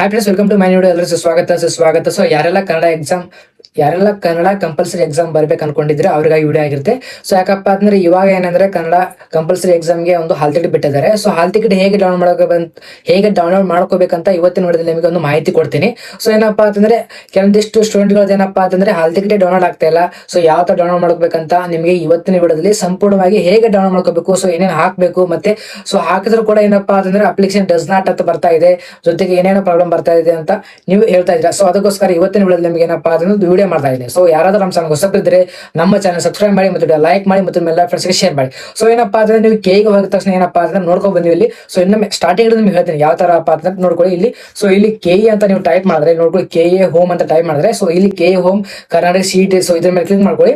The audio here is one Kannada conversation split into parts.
Hi friends, welcome to my video. ಎಲ್ಲರಿಗೂ ಸ್ವಾಗತ. ಸೊ ಯಾರೆಲ್ಲ ಕನ್ನಡ ಕಂಪಲ್ಸರಿ ಎಕ್ಸಾಮ್ ಬರ್ಬೇಕು ಅನ್ಕೊಂಡಿದ್ರೆ ಅವ್ರಿಗಾಗಿ ವಿಡಿಯೋ ಆಗಿರುತ್ತೆ. ಸೊ ಯಾಕಪ್ಪ ಅಂದ್ರೆ ಇವಾಗ ಏನಂದ್ರೆ ಕನ್ನಡ ಕಂಪಲ್ಸರಿ ಎಕ್ಸಾಮ್ಗೆ ಒಂದು ಹಾಲ್ ಟಿಕೆಟ್ ಬಿಟ್ಟಿದ್ದಾರೆ. ಸೊ ಹಾಲ್ ಟಿಕೆಟ್ ಹೇಗೆ ಡೌನ್ಲೋಡ್ ಮಾಡ್ಕೋಬೇಕಂತ ಇವತ್ತಿನ ವಿಡಿಯೋದಲ್ಲಿ ನಿಮಗೆ ಒಂದು ಮಾಹಿತಿ ಕೊಡ್ತೀನಿ. ಸೊ ಏನಪ್ಪಾ ಅಂತಂದ್ರೆ ಕೆಲವೊಂದಿಷ್ಟು ಸ್ಟೂಡೆಂಟ್ಗಳು ಏನಪ್ಪಾ ಅಂತಂದ್ರೆ ಹಾಲ್ ಟಿಕೆಟ್ ಡೌನ್ಲೋಡ್ ಆಗ್ತಾ ಇಲ್ಲ. ಸೊ ಯಾವ ತರ ಡೌನ್ಲೋಡ್ ಮಾಡ್ಕೋಬೇಕಂತ ನಿಮಗೆ ಇವತ್ತಿನ ವಿಡಿಯೋದಲ್ಲಿ ಸಂಪೂರ್ಣವಾಗಿ ಹೇಗೆ ಡೌನ್ಲೋಡ್ ಮಾಡ್ಕೋಬೇಕು, ಸೊ ಏನೇನು ಹಾಕ್ಬೇಕು, ಮತ್ತೆ ಸೊ ಹಾಕಿದ್ರು ಕೂಡ ಏನಪ್ಪಾ ಅಂತಂದ್ರೆ ಅಪ್ಲಿಕೇಶನ್ ಡಸ್ ನಾಟ್ ಅಂತ ಬರ್ತಾ ಇದೆ, ಜೊತೆಗೆ ಏನೇನೋ ಪ್ರಾಬ್ಲಮ್ ಬರ್ತಾ ಇದೆ ಅಂತ ನೀವು ಹೇಳ್ತಾ ಇದ್ದೀರಾ. ಸೊ ಅದಕ್ಕೋಸ್ಕರ ಇವತ್ತಿನ ವಿಡಿಯೋದಲ್ಲಿ ನಿಮಗೆ ಏನಪ್ಪಾ ಅಂತಂದ್ರೆ ವಿಡಿಯೋ ಮಾಡ್ತಾ ಇದ್ದೀನಿ. ಸೊ ಯಾರಾದ್ರೂ ನಮ್ಮ ಚಾನಲ್ ಹೊಸಬಿದ್ರೆ ನಮ್ಮ ಚಾನಲ್ ಸಬ್ಸ್ಕ್ರೈಬ್ ಮಾಡಿ ಮತ್ತು ಲೈಕ್ ಮಾಡಿ ಮತ್ತು ಎಲ್ಲ ಫ್ರೆಂಡ್ಸ್ಗೆ ಶೇರ್ ಮಾಡಿ. ಸೊ ಏನಪ್ಪಾ ಅಂದ್ರೆ ನೀವು ಕೇಗೆ ಹೋಗಿದ ತಕ್ಷಣ ಏನಪ್ಪಾ ಅಂದ್ರೆ ನೋಡ್ಕೊಂಡು ಬಂದಿವಿ ಇಲ್ಲಿ. ಸೊ ಇನ್ನೊಮ್ಮೆ ಸ್ಟಾರ್ಟಿಂಗ್ ನಿಮ್ಗೆ ಹೇಳ್ತೀನಿ ಯಾವ ತರ ಅಂತ ನೋಡ್ಕೊಳ್ಳಿ ಇಲ್ಲಿ. ಸೊ ಇಲ್ಲಿ ಕೆ ಅಂತ ನೀವು ಟೈಪ್ ಮಾಡಿದ್ರೆ ನೋಡ್ಕೊಳ್ಳಿ, ಕೆ ಎ ಹೋಮ್ ಅಂತ ಟೈಪ್ ಮಾಡಿದ್ರೆ ಸೊ ಇಲ್ಲಿ K A home Karnataka CET. So ಇದ್ರ ಮೇಲೆ ಕ್ಲಿಕ್ ಮಾಡ್ಕೊಳ್ಳಿ.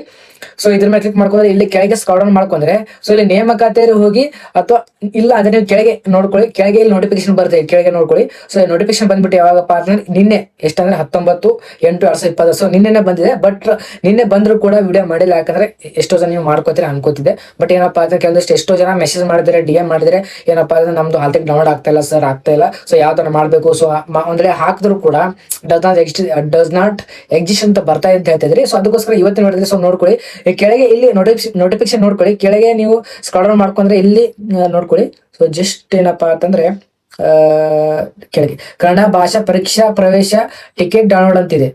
ಸೊ ಇದ್ರ ಮೇಲೆ ಕ್ಲಿಕ್ ಮಾಡ್ಕೊಂಡ್ರೆ ಇಲ್ಲಿ ಕೆಳಗೆ ಸ್ಕ್ರಾಲ್ ಡೌನ್ ಮಾಡ್ಕೊಂಡ್ರೆ ಸೊ ಇಲ್ಲಿ ನೇಮಕಾತಿಯಲ್ಲಿ ಹೋಗಿ ಅಥವಾ ಇಲ್ಲ ಅದೇ ನೀವು ಕೆಳಗೆ ನೋಡ್ಕೊಳ್ಳಿ, ಕೆಳಗೆ ಇಲ್ಲಿ ನೋಟಿಫಿಕೇಶನ್ ಬರುತ್ತೆ, ಕೆಳಗೆ ನೋಡ್ಕೊಳ್ಳಿ. ಸೊ ನೋಟಿಫಿಕೇಶನ್ ಬಂದ್ಬಿಟ್ಟು ಯಾವಾಗಪ್ಪ ಅಂತಂದ್ರೆ ನಿನ್ನೆ ಎಷ್ಟಂದ್ರೆ 19/8/2020. ಸೊ ನಿನ್ನೆ ಬಂದಿದೆ, ಬಟ್ ನಿನ್ನೆ ಬಂದ್ರು ಕೂಡ ವಿಡಿಯೋ ಮಾಡಿಲ್ಲ. ಯಾಕಂದ್ರೆ ಎಷ್ಟೋ ಜನ ನೀವು ಮಾಡ್ಕೋತೀರಾ ಅನ್ಕೋತಿದ್ದೆ. ಬಟ್ ಏನಪ್ಪಾ ಅಂದ್ರೆ ಕೆಲವಷ್ಟು ಎಷ್ಟೋ ಜನ ಮೆಸೇಜ್ ಮಾಡಿದ್ರೆ, DM ಮಾಡಿದ್ರೆ ಏನಪ್ಪಾ ಅಂದ್ರೆ ನಮ್ದು ಹಾಲ್ ಟಿಕೆಟ್ ಡೌನ್ಲೋಡ್ ಆಗ್ತಾ ಇಲ್ಲ ಸರ್, ಆಗ್ತಾ ಇಲ್ಲ. ಸೊ ಯಾವ ತರ ಮಾಡ್ಬೇಕು, ಸೊ ಅಂದ್ರೆ ಹಾಕಿದ್ರು ಕೂಡ ಡಸ್ ನಾಟ್ ಎಕ್ಸಿಸ್ಟ್ ಅಂತ ಬರ್ತಾ ಅಂತ ಹೇಳ್ತಾ ಇದ್ರಿ. ಸೊ ಅದಕ್ಕೋಸ್ಕರ ಇವತ್ತಿನ ನೋಡಿದ್ರೆ ಸೊ ನೋಡ್ಕೊಳ್ಳಿ, ಕೆಳಗೆ ಇಲ್ಲಿ ನೋಟಿಫಿಕೇಶನ್ ನೋಡ್ಕೊಳ್ಳಿ, ಕೆಳಗೆ ನೀವು ಸ್ಕ್ರಾಲ್ ಡೌನ್ ಮಾಡ್ಕೊಂಡ್ರೆ ಇಲ್ಲಿ ನೋಡ್ಕೊಳ್ಳಿ. ಸೊ ಜಸ್ಟ್ ಏನಪ್ಪಾ ಅಂತಂದ್ರೆ ಕೆಳಗೆ ಕನ್ನಡ ಭಾಷಾ ಪರೀಕ್ಷಾ ಪ್ರವೇಶ ಟಿಕೆಟ್ ಡೌನ್ಲೋಡ್ ಅಂತಿದೆ.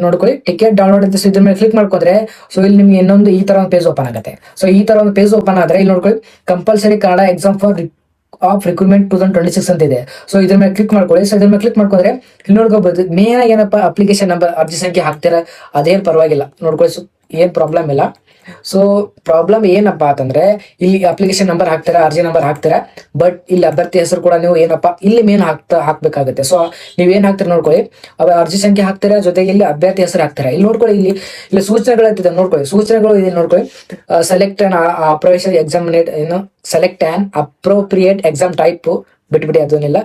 ನೋಡ್ಕೊಳ್ಳಿ, ಟಿಕೆಟ್ ಡೌನ್ಲೋಡ್ ಅಂತ. ಸೊ ಇದ್ರ ಮೇಲೆ ಕ್ಲಿಕ್ ಮಾಡ್ಕೊಂಡ್ರೆ ಸೊ ಇಲ್ಲಿ ನಿಮ್ಗೆ ಇನ್ನೊಂದು ಈ ತರ ಒಂದು ಪೇಜ್ ಓಪನ್ ಆಗುತ್ತೆ. ಸೊ ಈ ತರ ಒಂದು ಪೇಜ್ ಓಪನ್ ಆದ್ರೆ ಇಲ್ಲಿ ನೋಡ್ಕೊಳ್ಳಿ, compulsory Kannada exam for of recruitment 2026 ಅಂತ ಇದೆ. ಸೊ ಇದ್ರ ಮೇಲೆ ಕ್ಲಿಕ್ ಮಾಡ್ಕೊಳ್ಳಿ. ಸೊ ಇದ್ರ ಮೇಲೆ ಕ್ಲಿಕ್ ಮಾಡ್ಕೊಂಡ್ರೆ ಇಲ್ಲಿ ನೋಡ್ಕೋಬಹುದು ಮೇನ್ ಆಗಿ ಏನಪ್ಪಾ ಅಪ್ಲಿಕೇಶನ್ ನಂಬರ್, ಅರ್ಜಿ ಸಂಖ್ಯೆ ಹಾಕ್ತೀರಾ ಅದೇನ್ ಪರವಾಗಿಲ್ಲ ನೋಡ್ಕೊಳ್ಳಿ. ಸೊ ಏನ್ ಪ್ರಾಬ್ಲಮ್ ಇಲ್ಲ. ಸೊ ಪ್ರಾಬ್ಲಮ್ ಏನಪ್ಪಾ ಅಂತಂದ್ರೆ ಇಲ್ಲಿ ಅಪ್ಲಿಕೇಶನ್ ನಂಬರ್ ಹಾಕ್ತೀರಾ, ಅರ್ಜಿ ನಂಬರ್ ಹಾಕ್ತೀರಾ, ಬಟ್ ಇಲ್ಲಿ ಅಭ್ಯರ್ಥಿ ಹೆಸರು ಕೂಡ ನೀವು ಏನಪ್ಪಾ ಇಲ್ಲಿ ಮೇನ್ ಹಾಕ್ಬೇಕಾಗುತ್ತೆ. ಸೊ ನೀವೇನ್ ಹಾಕ್ತೀರಾ ನೋಡ್ಕೊಳ್ಳಿ, ಅರ್ಜಿ ಸಂಖ್ಯೆ ಹಾಕ್ತೀರಾ, ಜೊತೆಗೆ ಇಲ್ಲಿ ಅಭ್ಯರ್ಥಿ ಹೆಸರು ಹಾಕ್ತೀರಾ. ಇಲ್ಲಿ ನೋಡ್ಕೊಳ್ಳಿ, ಇಲ್ಲಿ ಸೂಚನೆಗಳು ಇರ್ತಿದೆ ನೋಡ್ಕೊಳ್ಳಿ, ಸೂಚನೆಗಳು ಇದೆ ನೋಡ್ಕೊಳ್ಳಿ. Select on appropriate exam type ಬಿಟ್ಬಿಡಿ, ಅದನ್ನೆಲ್ಲ.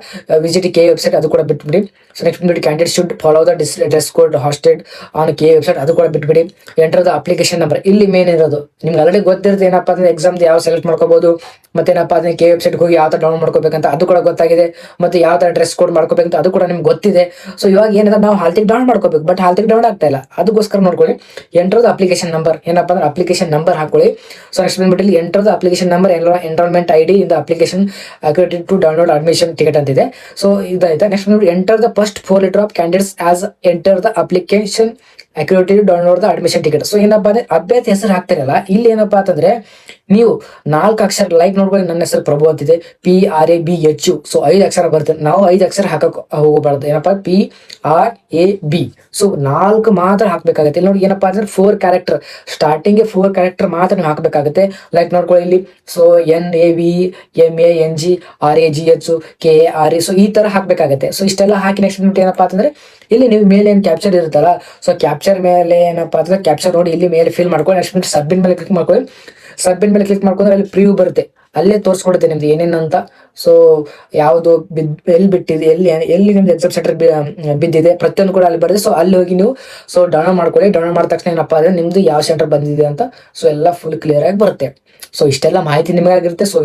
ವಿಸಿಟ್ ಕೆ ವೆಬ್ಸೈಟ್ ಅದು ಕೂಡ ಬಿಟ್ಬಿಡಿ. ಸೊ ನೆಕ್ಸ್ಟ್ ಬಂದ್ಬಿಟ್ಟು candidate should follow the dress code hosted on K website ಅದು ಕೂಡ ಬಿಟ್ಬಿಡಿ. ಎಂಟರ್ ದ ಅಪ್ಲಿಕೇಶನ್ ನಂಬರ್ ಇಲ್ಲಿ ಮೇನ್ ಇರೋದು ನಿಮ್ಗೆ ಆಲ್ರೆಡಿ ಗೊತ್ತಿರುತ್ತೆ ಏನಪ್ಪಾ ಅಂದ್ರೆ ಎಕ್ಸಾಮ್ ಯಾವ ಸೆಲೆಕ್ಟ್ ಮಾಡ್ಕೋಬಹುದು, ಮತ್ತೇನಪ್ಪಾ ಅಂದ್ರೆ ಕೆ ವೆಬ್ಸೈಟ್ ಹೋಗಿ ಯಾವ ತರ ಡೌನ್ಲೋಡ್ ಮಾಡ್ಕೋಬೇಕಂತ ಅದು ಕೂಡ ಗೊತ್ತಾಗಿದೆ, ಮತ್ತೆ ಯಾವ ತರ ಡ್ರೆಸ್ ಕೋಡ್ ಮಾಡ್ಕೋಬೇಕಂತ ಅದು ಕೂಡ ನಿಮ್ಗೆ ಗೊತ್ತಿದೆ. ಸೊ ಇವಾಗ ಏನಿದೆ ನಾವು ಹಾಲ್ ಟಿಕೆಟ್ ಡೌನ್ಲೋಡ್ ಮಾಡ್ಕೋಬೇಕು, ಬಟ್ ಹಾಲ್ ಟಿಕೆಟ್ ಡೌನ್ಲೋಡ್ ಆಗ್ತಾ ಇಲ್ಲ. ಅದಕ್ಕೋಸ್ಕರ ನೋಡ್ಕೊಳ್ಳಿ, ಎಂಟರ್ ದ ಅಪ್ಲಿಕೇಶನ್ ನಂಬರ್, ಏನಪ್ಪಾ ಅಂದ್ರೆ ಅಪ್ಲಿಕೇಶನ್ ನಂಬರ್ ಹಾಕೊಳ್ಳಿ. ಸೊ ನೆಕ್ಸ್ಟ್ ಬಂದ್ಬಿಟ್ಟು ಇಲ್ಲಿ enter the application number, enrolment ID in the application accredited to download admission ticket ಅಂತಿದೆ. ಸೊ ಇದಾಯ್ತಾ. Next enter the first 4 letter of candidates as enter the application accredited download the admission ticket. So ಏನಪ್ಪಾ ಅಂದ್ರೆ ಅಭ್ಯರ್ಥಿ ಹೆಸರು ಹಾಕ್ತಿರಲ್ಲ, ಇಲ್ಲಿ ಏನಪ್ಪಾ ಅಂತಂದ್ರೆ ನೀವು 4 ಅಕ್ಷರ ಲೈಕ್ ನೋಡ್ಬೋದು. ನನ್ನ ಹೆಸರು ಪ್ರಭು ಅಂತಿದೆ, PRABH. ಸೊ 5 ಅಕ್ಷರ ಬರುತ್ತೆ. ನಾವು 5 ಅಕ್ಷರ ಹಾಕಕ್ ಹೋಗಬಾರ್ದು. ಏನಪ್ಪಾ PRAB. ಸೊ 4 ಮಾತ್ರ ಹಾಕ್ಬೇಕಾಗುತ್ತೆ. ಇಲ್ಲಿ ನೋಡಿ ಏನಪ್ಪಾ ಅಂದ್ರೆ 4 ಕ್ಯಾರೆಕ್ಟರ್, ಸ್ಟಾರ್ಟಿಂಗ್ 4 ಕ್ಯಾರೆಕ್ಟರ್ ಮಾತ್ರ ನೀವು ಹಾಕ್ಬೇಕಾಗುತ್ತೆ. ಲೈಕ್ ನೋಡ್ಕೊಳ್ಳಿ ಇಲ್ಲಿ. So NAVMANG RAGH KARE. So ಈ ತರ ಹಾಕ್ಬೇಕಾಗುತ್ತೆ. ಸೊ ಇಷ್ಟೆಲ್ಲ ಹಾಕಿ ನೆಕ್ಸ್ಟ್ ಏನಪ್ಪಾ ಅಂತಂದ್ರೆ ಇಲ್ಲಿ ನೀವು ಮೇಲೆ ಏನ್ ಕ್ಯಾಪ್ಚರ್ ಇರುತ್ತಲ್ಲ, ಸೊ ಕ್ಯಾಪ್ಚರ್ ಮೇಲೆ ಏನಪ್ಪಾ ಅಂತಂದ್ರೆ ಕ್ಯಾಪ್ಚರ್ ನೋಡಿ ಇಲ್ಲಿ ಮೇಲೆ ಫಿಲ್ ಮಾಡ್ಕೊಳ್ಳಿ. ನೆಕ್ಸ್ಟ್ ಸಬ್ಮಿಟ್ ಮೇಲೆ ಕ್ಲಿಕ್ ಮಾಡ್ಕೊಳ್ಳಿ. ಸಬ್ಮಿಟ್ ಮೇಲೆ ಕ್ಲಿಕ್ ಮಾಡ್ಕೊಂಡ್ರೆ ಅಲ್ಲಿ ಪ್ರಿವ್ಯೂ ಬರುತ್ತೆ, ಅಲ್ಲೇ ತೋರಿಸ್ಕೊಡುತ್ತೆ ನಿಮ್ದು ಏನೇನಂತ. ಸೊ ಯಾವುದು ಎಲ್ಲಿ ಬಿಟ್ಟಿದೆ, ಎಲ್ಲಿ ನಿಮ್ದು ಎಕ್ಸಾಮ್ ಸೆಂಟರ್ ಬಿದ್ದಿದೆ ಪ್ರತಿಯೊಂದು ಕೂಡ ಅಲ್ಲಿ ಬರುತ್ತೆ. ಸೊ ಅಲ್ಲಿ ಹೋಗಿ ನೀವು ಸೊ ಡೌನ್ಲೋಡ್ ಮಾಡ್ಕೊಳ್ಳಿ. ಡೌನ್ಲೋಡ್ ಮಾಡಿದ ತಕ್ಷಣ ಏನಪ್ಪಾ ಅಂದ್ರೆ ನಿಮ್ದು ಯಾವ ಸೆಂಟರ್ ಬಂದಿದೆ ಅಂತ ಸೊ ಎಲ್ಲ ಫುಲ್ ಕ್ಲಿಯರ್ ಆಗಿ ಬರುತ್ತೆ. ಸೊ ಇಷ್ಟೆಲ್ಲ ಮಾಹಿತಿ ನಿಮಗಾಗಿರುತ್ತೆ. ಸೊ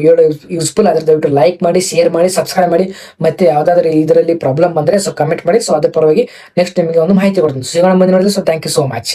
ಯೂಸ್ಫುಲ್ ಆಗಿರುತ್ತೆ. ದಯವಿಟ್ಟು ಲೈಕ್ ಮಾಡಿ, ಶೇರ್ ಮಾಡಿ, ಸಬ್ಸ್ಕ್ರೈಬ್ ಮಾಡಿ. ಮತ್ತೆ ಯಾವ್ದಾದ್ರು ಇದರಲ್ಲಿ ಪ್ರಾಬ್ಲಮ್ ಬಂದ್ರೆ ಸೊ ಕಮೆಂಟ್ ಮಾಡಿ. ಸೊ ಅದ್ರ ಪರವಾಗಿ ನೆಕ್ಸ್ಟ್ ನಿಮಗೆ ಒಂದು ಮಾಹಿತಿ ಕೊಡ್ತೀನಿ. ಸಿಗೋಣ ಮುಂದೆ ನೋಡಿದ್ರೆ. So thank you so much.